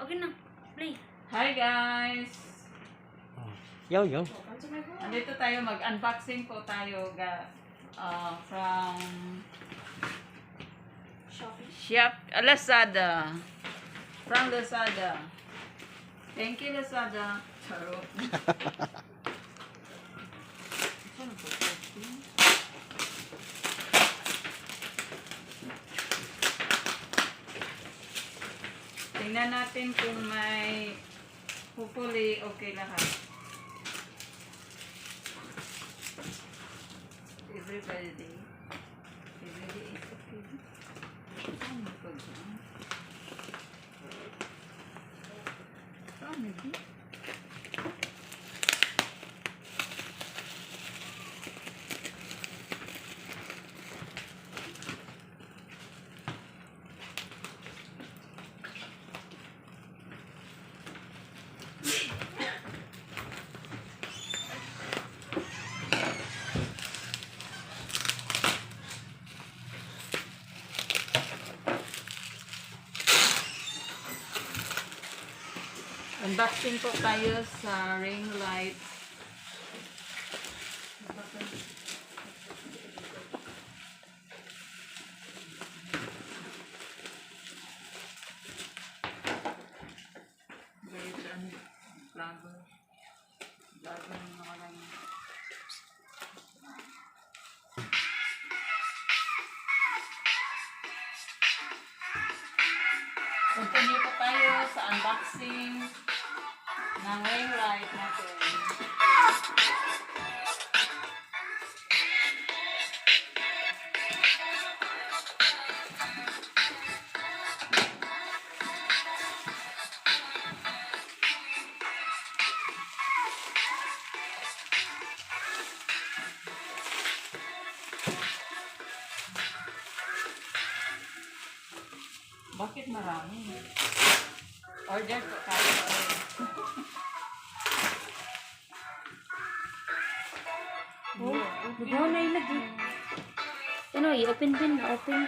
Okay na. Play. Hi guys! Yo, yo. Andito tayo, mag-unboxing po tayo from Lazada. From Lazada. Thank you, Lazada. Charot. Saan po? Tingnan natin kung may hopefully okay lahat. Everybody is okay. Ano ko dyan? Ano dyan? Unboxing po tayo sa ring light. Continue po tayo sa unboxing ng ring light natin. Bakit marami? Order po tayo. Oh, magawa na ilagay. Ano, i-open din na, open.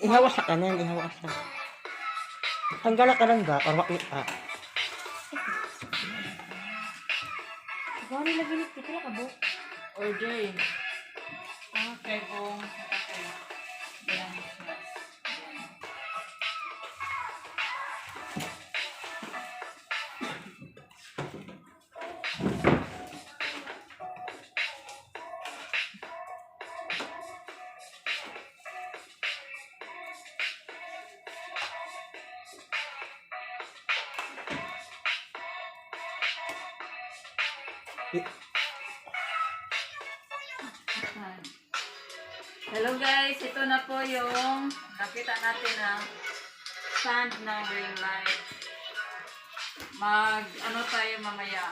Ihawa sa kanan, ihawa sa. Tanggal ka lang ba? Or wakit ah. Magawa na ilagay nito. Kaya ka bo? Order. Okay po. Okay. Yan. Hello guys, ito na po yung nakita natin na stand ng ring light. Ano tayo mamaya.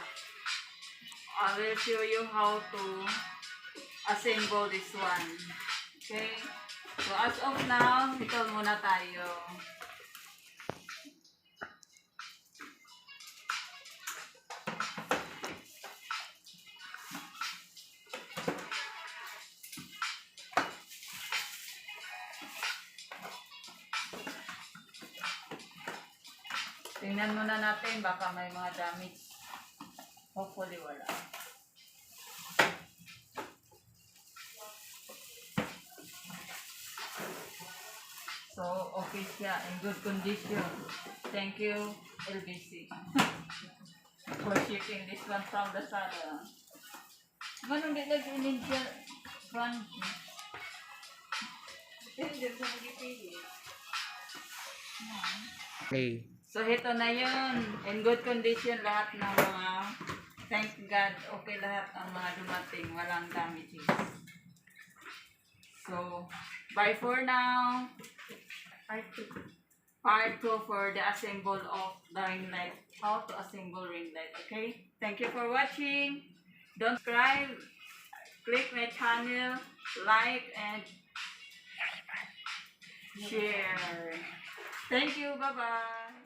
I will show you how to assemble this one. Okay? So as of now, ito muna tayo. Tingnan muna natin, baka may mga damage. Hopefully wala. So, okay siya. In good condition. Thank you, LBC. for shipping this one from Lazada. Ganun din lagi ninja. One. Play. So, ito na yun. In good condition lahat ng mga, thank God, okay lahat ang mga dumating. Walang damages. So, bye for now. Part 2 for the assemble of the ring light. How to assemble ring light. Okay? Thank you for watching. Don't subscribe. Click my channel. Like and share. Thank you. Bye-bye.